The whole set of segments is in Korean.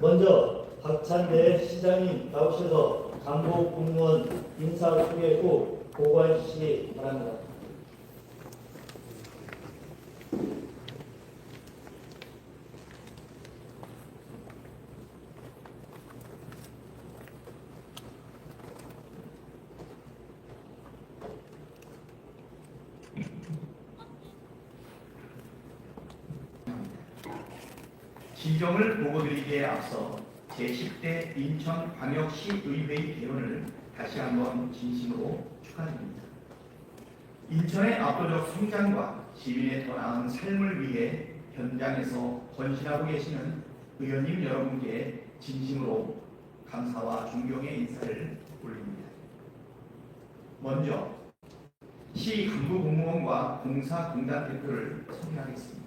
먼저 박찬대 시장님 나오셔서 간부 공무원 인사소개 후 보고해 주시기 바랍니다. 지정을 보고드리기에 앞서 제10대 인천광역시의회의 개원을 다시 한번 진심으로 축하드립니다. 인천의 압도적 성장과 시민의 더 나은 삶을 위해 현장에서 헌신하고 계시는 의원님 여러분께 진심으로 감사와 존경의 인사를 올립니다. 먼저 시 간부공무원과 공사공단 대표를 소개하겠습니다.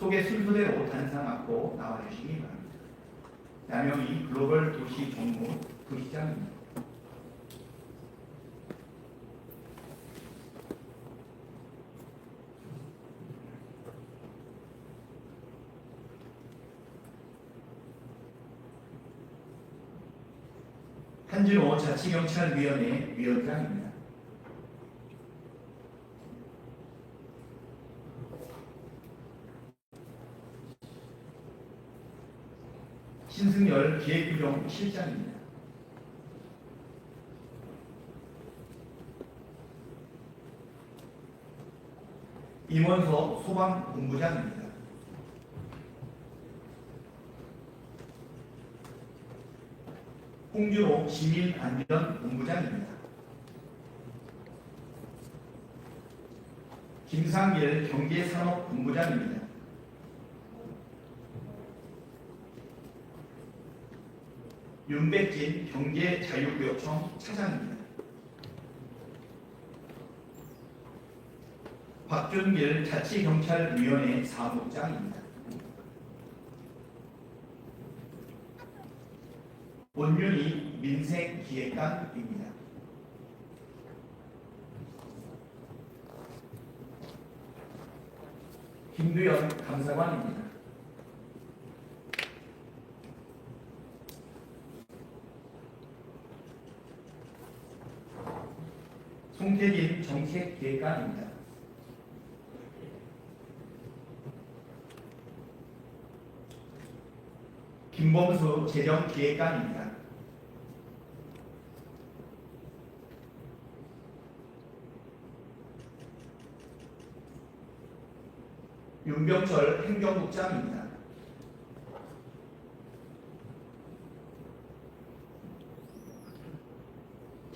소개 순서대로 단상 앞으로 나와주시기 바랍니다. 남영희 글로벌 도시 정무 부시장입니다. 한진호 자치경찰위원회 위원장입니다. 신승열 기획규정 실장입니다. 임원석 소방본부장입니다. 홍준호 시민안전본부장입니다. 김상길 경제산업본부장입니다. 윤백진 경제자유구역청 차장입니다. 박준길 자치경찰위원회 사무장입니다. 원윤희 민생기획관입니다. 김두현 감사관입니다. 송태진 정책기획관입니다. 김범수 재정기획관입니다. 윤병철 행정국장입니다.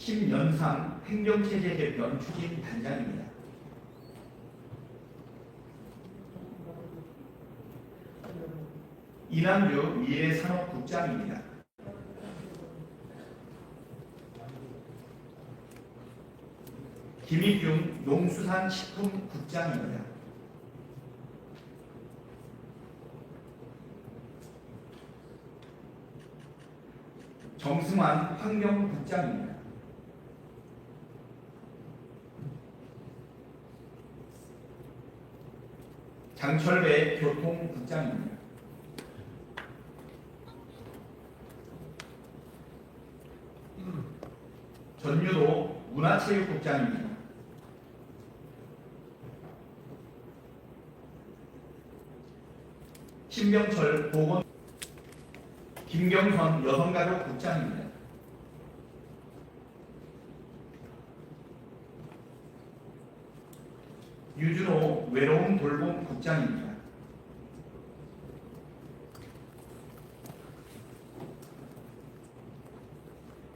심연상 행정체제 개편 추진단장입니다. 이남주 미래산업국장입니다. 김익중 농수산식품국장입니다. 정승환 환경국장입니다. 장철배 교통국장입니다. 전유도 문화체육국장입니다. 신병철 보건 김경선 여성가족국장입니다. 유준호 외로움 돌봄 국장입니다.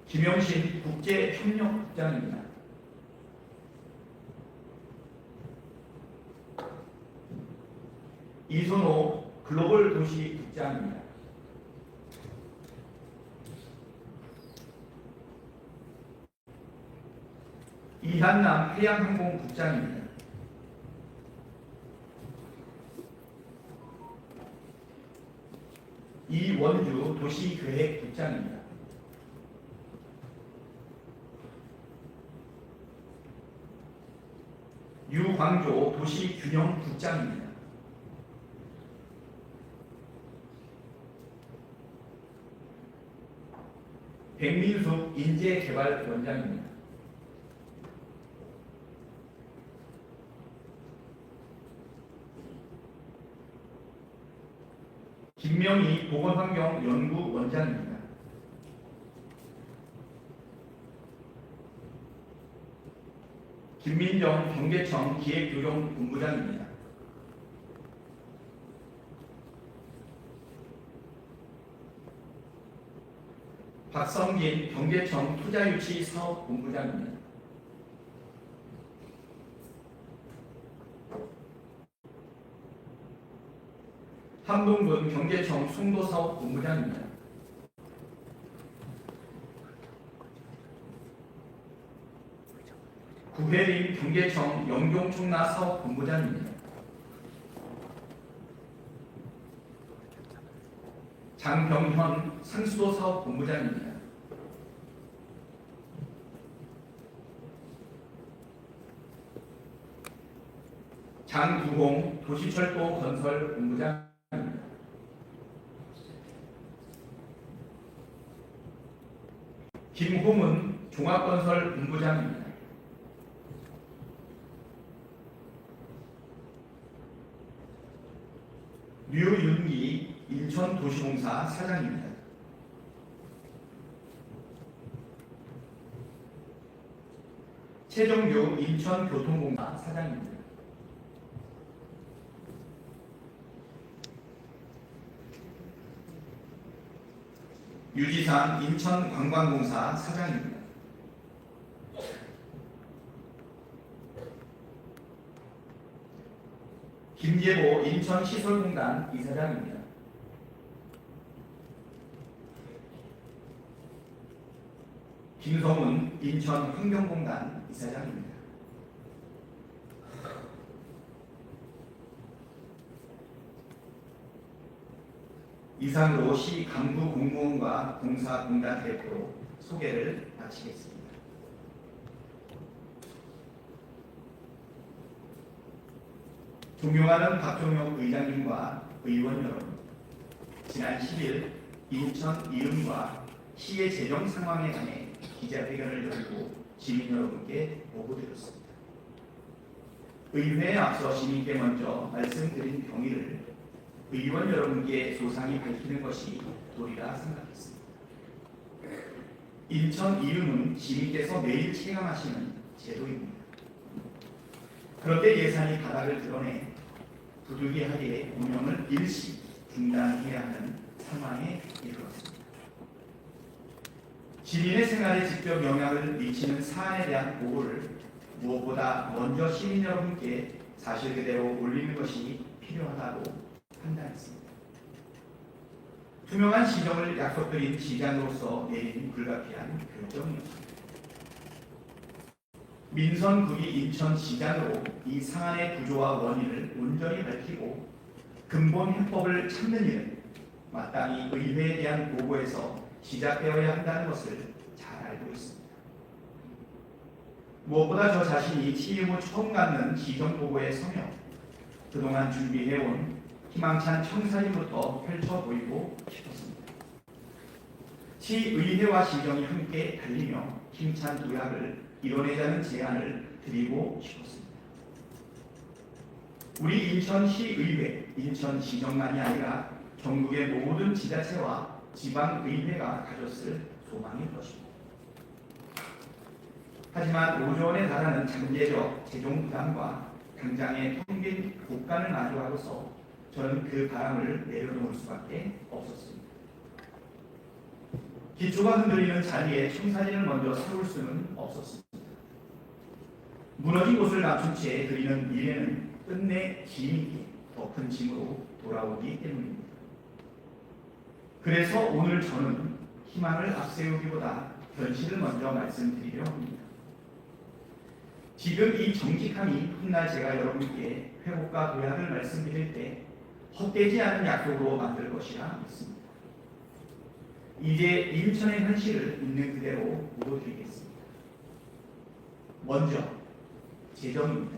김영신 국제협력국장입니다. 이선호 글로벌 도시 국장입니다. 이한남 해양항공국장입니다. 이원주 도시계획국장입니다. 유광조 도시균형국장입니다. 백민숙 인재개발원장입니다. 김명희 보건환경연구원장입니다. 김민정 경계청 기획조정본부장입니다. 박성진 경계청 투자유치사업본부장입니다. 함동근 경계청 송도사업본부장입니다. 구혜림 경계청 영종총나사업본부장입니다. 장병현 상수도사업본부장입니다. 장두홍 도시철도건설본부장입니다. 김호문 종합건설본부장입니다. 류윤기 인천도시공사 사장입니다. 최정규 인천교통공사 사장입니다. 유지상 인천관광공사 사장입니다. 김예보 인천시설공단 이사장입니다. 김성훈 인천환경공단 이사장입니다. 이상으로 시 강부공무원과 공사공단 대표로 소개를 마치겠습니다. 존경하는 박종혁 의장님과 의원 여러분, 지난 10일 인천 이음과 시의 재정 상황에 관해 기자회견을 열고 시민 여러분께 보고드렸습니다. 의회에 앞서 시민께 먼저 말씀드린 경위를 의원 여러분께 소상히 밝히는 것이 도리라 생각했습니다. 인천 이음은 시민께서 매일 체감하시는 제도입니다. 그런데 예산이 바닥을 드러내 부득이하게 운영을 일시 중단해야 하는 상황에 이르렀습니다. 시민의 생활에 직접 영향을 미치는 사안에 대한 보고를 무엇보다 먼저 시민 여러분께 사실 그대로 올리는 것이 필요하다고 판단했습니다. 투명한 시정을 약속드린 시장으로서 내린 불가피한 결정이었습니다. 민선국이 인천시장으로 이 상한의 구조와 원인을 온전히 밝히고 근본 해법을 찾는 일은 마땅히 의회에 대한 보고에서 시작되어야 한다는 것을 잘 알고 있습니다. 무엇보다 저 자신이 취임 후 처음 갖는 시정보고에 서며 그동안 준비해온 희망찬 청사진부터 펼쳐 보이고 싶었습니다. 시의회와 시정이 함께 달리며 힘찬 도약을 이뤄내자는 제안을 드리고 싶었습니다. 우리 인천시의회, 인천시정만이 아니라 전국의 모든 지자체와 지방의회가 가졌을 소망일 것입니다. 하지만 5조 원에 달하는 잠재적 재정 부담과 당장의 텅빈 국간을 마주하고서 저는 그 바람을 내려놓을 수밖에 없었습니다. 기초가 흔들리는 자리에 청사진을 먼저 세울 수는 없었습니다. 무너진 곳을 낮춘 채 드리는 미래는 끝내 짐이기 더 큰 짐으로 돌아오기 때문입니다. 그래서 오늘 저는 희망을 앞세우기보다 현실을 먼저 말씀드리려 합니다. 지금 이 정직함이 훗날 제가 여러분께 회복과 도약을 말씀드릴 때 헛되지 않은 약속으로 만들 것이라 믿습니다. 이제 인천의 현실을 있는 그대로 묻어드리겠습니다. 먼저 재정입니다.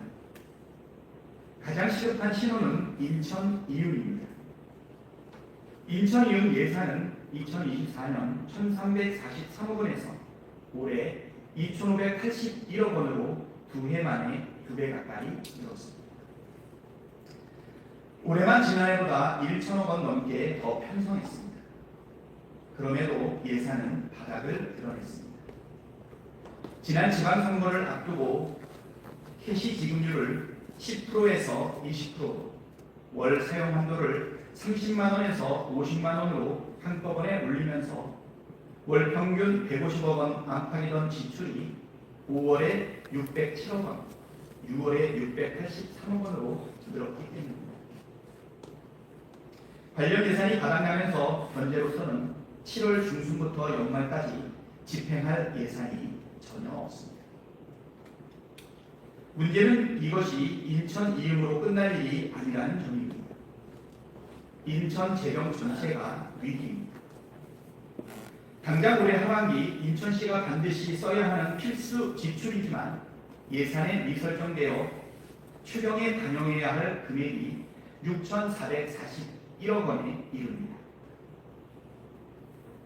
가장 시급한 신호는 인천 이음입니다. 인천이음 예산은 2024년 1,343억 원에서 올해 2,581억 원으로 두 해 만에 2배 가까이 늘었습니다. 올해만 지난해보다 1천억 원 넘게 더 편성했습니다. 그럼에도 예산은 바닥을 드러냈습니다. 지난 지방선거를 앞두고 캐시 지급률을 10%에서 20%, 월 사용 한도를 30만 원에서 50만 원으로 한꺼번에 올리면서 월 평균 150억 원 안팎이던 지출이 5월에 607억 원, 6월에 683억 원으로 늘었기 때문입니다. 관련 예산이 바닥나면서 현재로서는 7월 중순부터 연말까지 집행할 예산이 전혀 없습니다. 문제는 이것이 인천 이음으로 끝날 일이 아니라는 점입니다. 인천 재정 전체가 위기입니다. 당장 올해 하반기 인천시가 반드시 써야 하는 필수 지출이지만 예산에 미설정되어 추경에 반영해야 할 금액이 6,441억 원에 이릅니다.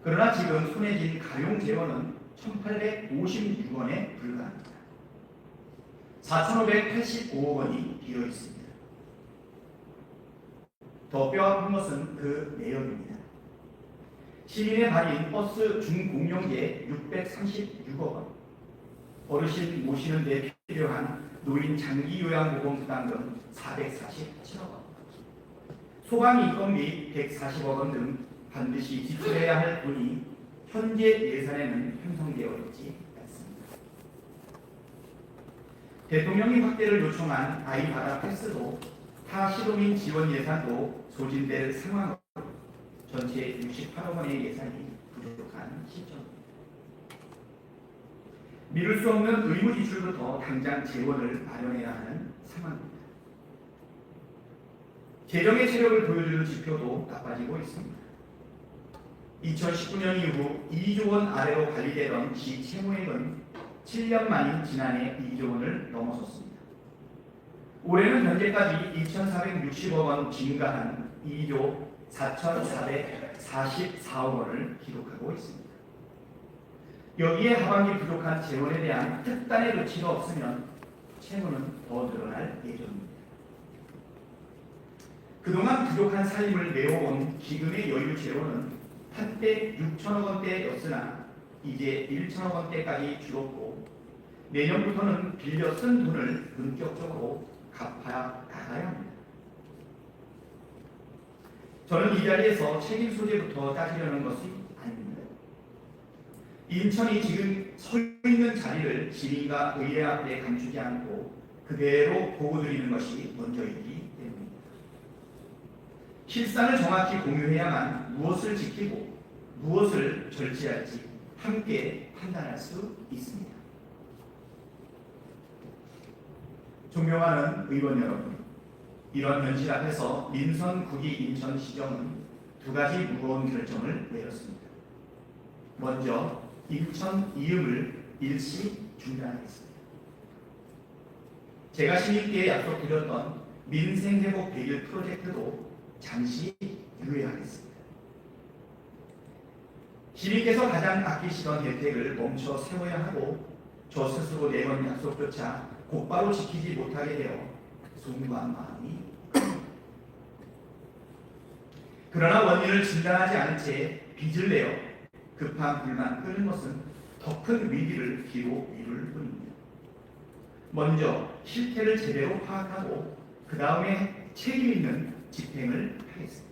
그러나 지금 손에 쥔 가용 재원은 1,856원에 불과합니다. 4,585억 원이 비어 있습니다. 더 뼈아픈 것은 그 내역입니다. 시민의 발인 버스 중공용계 636억 원, 어르신 모시는 데 필요한 노인 장기 요양보험 부담금 447억 원, 소방 인건비 140억 원 등 반드시 지출해야 할 돈이 현재 예산에는 편성되어 있지 않습니다. 대통령이 확대를 요청한 아이바다 패스도 타 시도민 지원 예산도 소진될 상황으로 전체 68억 원의 예산이 부족한 시점입니다. 미룰 수 없는 의무 지출부터 당장 재원을 마련해야 하는 상황입니다. 재정의 체력을 보여주는 지표도 나빠지고 있습니다. 2019년 이후 2조 원 아래로 관리되던 시 채무액은 7년 만인 지난해 2조 원을 넘어섰습니다. 올해는 현재까지 2,460억 원 증가한 2조 4,444억 원을 기록하고 있습니다. 여기에 하반기 부족한 재원에 대한 특단의 조치가 없으면 채무는 더 늘어날 예정입니다. 그동안 부족한 살림을 메워온 기금의 여유 재원은 한때 6천억 원대였으나 이제 1천억 원대까지 줄었고 내년부터는 빌려 쓴 돈을 본격적으로 갚아 나가야 합니다. 저는 이 자리에서 책임 소재부터 따지려는 것이 아닙니다. 인천이 지금 서 있는 자리를 시민과 의회 앞에 감추지 않고 그대로 보고드리는 것이 먼저이기 때문입니다. 실상을 정확히 공유해야만 무엇을 지키고 무엇을 절제할지 함께 판단할 수 있습니다. 존경하는 의원 여러분, 이런 현실 앞에서 민선국이 인천시정은 두 가지 무거운 결정을 내렸습니다. 먼저 인천 이음을 일시 중단하겠습니다. 제가 시민께 약속드렸던 민생회복 100일 프로젝트도 잠시 유예하겠습니다. 시민께서 가장 아끼시던 혜택을 멈춰 세워야 하고 저 스스로 내건 약속조차 곧바로 지키지 못하게 되어 숭고한 마음이 그러나 원인을 진단하지 않은 채 빚을 내어 급한 불만 끄는 것은 더 큰 위기를 뒤로 미룰 뿐입니다. 먼저 실태를 제대로 파악하고 그 다음에 책임 있는 집행을 하겠습니다.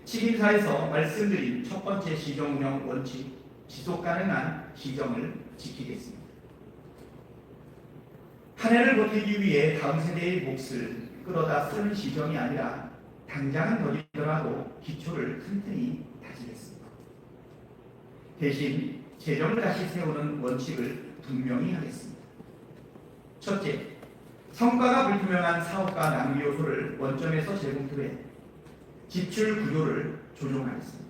책임사에서 말씀드린 첫 번째 시정운영 원칙, 지속 가능한 시정을 지키겠습니다. 한 해를 버티기 위해 다음 세대의 몫을 끌어다 쓰는 시정이 아니라 당장은 더디더라도 기초를 튼튼히 다지겠습니다. 대신 재정을 다시 세우는 원칙을 분명히 하겠습니다. 첫째, 성과가 불투명한 사업과 낭비 요소를 원점에서 재검토해 지출 구조를 조정하겠습니다.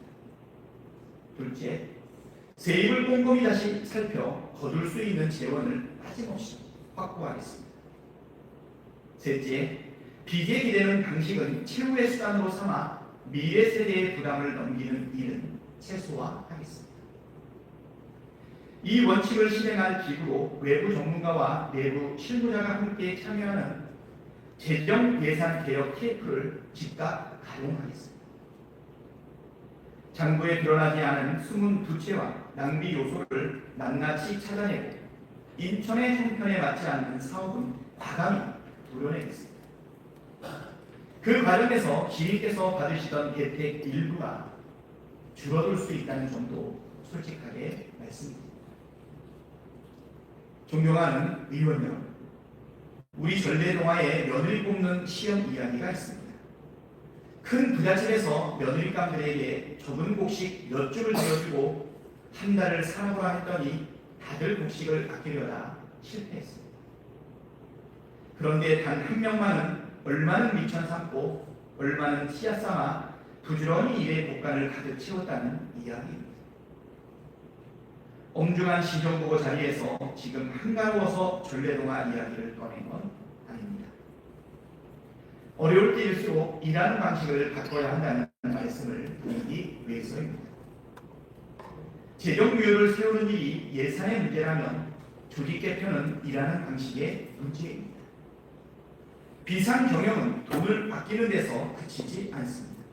둘째, 세입을 꼼꼼히 다시 살펴 거둘 수 있는 재원을 빠짐없이 확보하겠습니다. 셋째, 빚에 기대는 방식은 채무의 수단으로 삼아 미래 세대의 부담을 넘기는 일은 최소화하겠습니다. 이 원칙을 실행할 기구로 외부 전문가와 내부 실무자가 함께 참여하는 재정 예산 개혁 TF를 즉각 가동하겠습니다. 장부에 드러나지 않은 숨은 부채와 낭비 요소를 낱낱이 찾아내고 인천의 형편에 맞지 않는 사업은 과감히 도려내겠습니다. 그 과정에서 시민께서 받으시던 혜택 일부가 줄어들 수 있다는 점도 솔직하게 말씀드립니다. 존경하는 의원 여러분, 우리 전래동화에 며느리 뽑는 시험 이야기가 있습니다. 큰 부잣집에서 며느리감들에게 적은 곡식 몇 줄을 지어주고 한 달을 살아보라 했더니 다들 곡식을 아끼려다 실패했습니다. 그런데 단 한 명만은 얼마는 미천 삼고 얼마는 씨앗 삼아 부지런히 일의 곡간을 가득 채웠다는 이야기입니다. 엄중한 시정보고 자리에서 지금 한가로워서 전래동화 이야기를 꺼낸 건 아닙니다. 어려울 때일수록 일하는 방식을 바꿔야 한다는 말씀을 드리기 위해서입니다. 재정규율을 세우는 일이 예산의 문제라면 조직 개편은 일하는 방식의 문제입니다. 비상경영은 돈을 아끼는 데서 그치지 않습니다.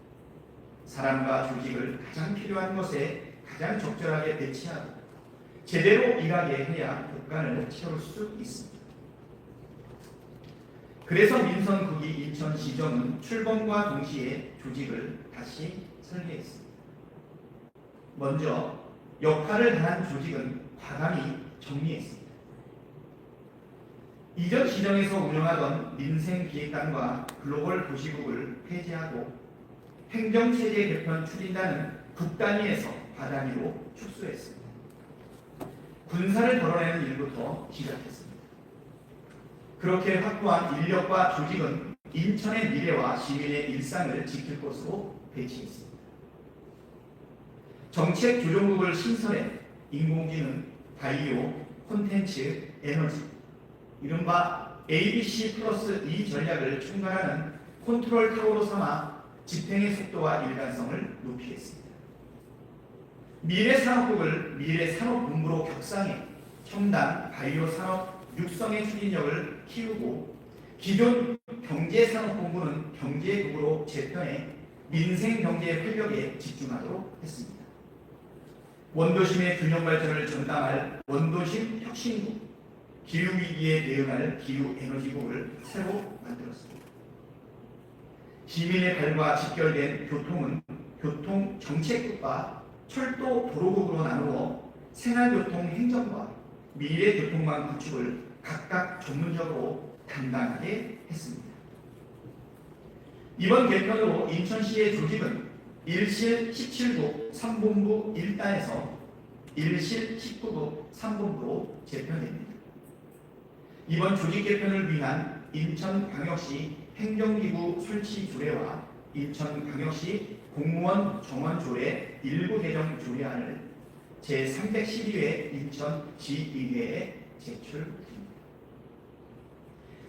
사람과 조직을 가장 필요한 것에 가장 적절하게 배치하고 제대로 일하게 해야 국간을 채울 수 있습니다. 그래서 민선국이 인천시정은 출범과 동시에 조직을 다시 설계했습니다. 먼저 역할을 다한 조직은 과감히 정리했습니다. 이전 시정에서 운영하던 민생기획단과 글로벌 도시국을 폐지하고 행정체제 개편 추진단은 국단위에서 과단위로 축소했습니다. 군사를 덜어내는 일부터 시작했습니다. 그렇게 확보한 인력과 조직은 인천의 미래와 시민의 일상을 지킬 것으로 배치했습니다. 정책조정국을 신설해 인공지능, 바이오, 콘텐츠, 에너지, 이른바 ABC 플러스 E 전략을 총괄하는 컨트롤 타워로 삼아 집행의 속도와 일관성을 높이겠습니다. 미래산업국을 미래산업본부로 격상해 첨단 바이오 산업 육성의 추진력을 키우고 기존 경제산업본부는 경제국으로 재편해 민생경제 활력에 집중하도록 했습니다. 원도심의 균형 발전을 전담할 원도심 혁신국, 기후위기에 대응할 기후에너지국을 새로 만들었습니다. 시민의 발과 직결된 교통은 교통정책국과 철도 도로국으로 나누어 생활교통 행정과 미래교통망 구축을 각각 전문적으로 담당하게 했습니다. 이번 개편으로 인천시의 조직은 1실 17국 3본부 1단에서 1실 19국 3본부로 재편됩니다. 이번 조직 개편을 위한 인천광역시 행정기구 설치 조례와 인천광역시 공무원 정원 조례 일부 개정 조례안을 제312회 인천시의회에 제출드립니다.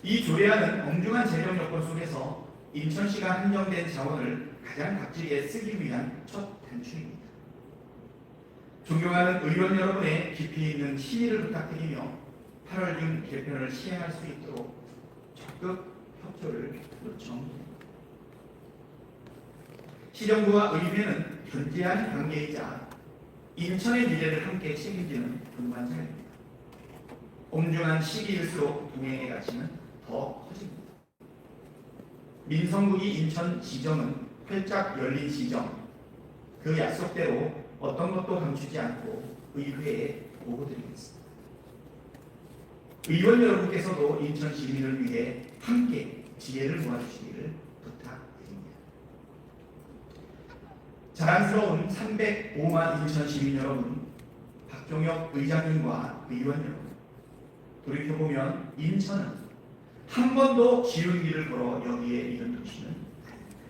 이 조례안은 엄중한 재정 여건 속에서 인천시가 한정된 자원을 가장 각지게 쓰기 위한 첫 단추입니다. 존경하는 의원 여러분의 깊이 있는 심의를 부탁드리며 8월 중 개편을 시행할 수 있도록 적극 협조를 요청드립니다. 시정부와 의회는 견제한 관계이자 인천의 미래를 함께 책임지는 동반자입니다. 엄중한 시기일수록 동행의 가치는 더 커집니다. 민선국이 인천시정은 활짝 열린 시정, 그 약속대로 어떤 것도 감추지 않고 의회에 보고드리겠습니다. 의원 여러분께서도 인천 시민을 위해 함께 지혜를 모아주시기를 부탁드립니다. 자랑스러운 305만 인천 시민 여러분, 박종혁 의장님과 의원 여러분, 돌이켜보면 인천은 한 번도 쉬운 길을 걸어 여기에 이른 도시는 아닙니다.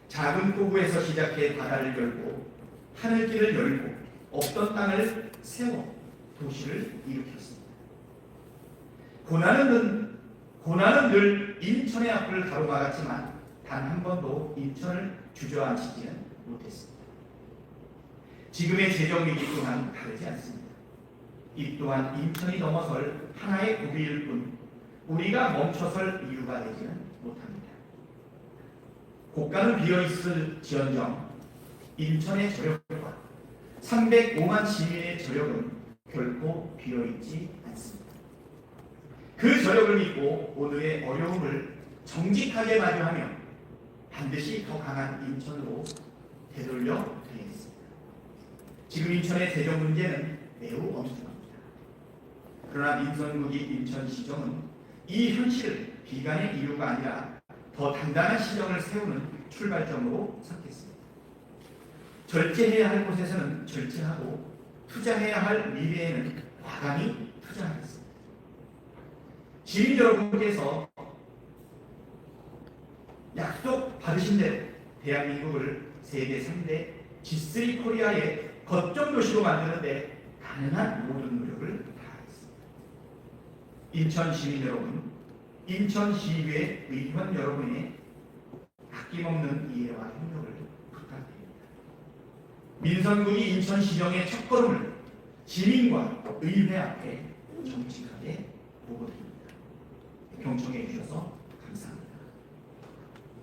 작은 포구에서 시작해 바다를 열고 하늘길을 열고 없던 땅을 세워 도시를 일으켰습니다. 고난은 늘 인천의 앞을 가로막았지만 단 한 번도 인천을 주저앉히지는 못했습니다. 지금의 재정 위기 또한 다르지 않습니다. 이 또한 인천이 넘어설 하나의 고비일 뿐 우리가 멈춰설 이유가 되지는 못합니다. 고가는 비어있을지언정 인천의 저력과 305만 시민의 저력은 결코 비어있지 않습니다. 그 저력을 믿고 오늘의 어려움을 정직하게 마주하며 반드시 더 강한 인천으로 되돌려 드리겠습니다. 지금 인천의 재정 문제는 매우 엄중합니다. 그러나 민선국이 인천시정은 이 현실을 비관의 이유가 아니라 더 단단한 시정을 세우는 출발점으로 삼겠습니다. 절제해야 할 곳에서는 절제하고 투자해야 할 미래에는 과감히 투자하겠습니다. 시민 여러분께서 약속 받으신 대로 대한민국을 세계 3대 G3 코리아의 거점 도시로 만드는데 가능한 모든 노력을 다하겠습니다. 인천 시민 여러분, 인천시의회 의원 여러분의 아낌없는 이해와 협력을 부탁드립니다. 민선국이 인천시정의 첫걸음을 시민과 의회 앞에 정직하게 보고드립니다. 경청해 주셔서 감사합니다.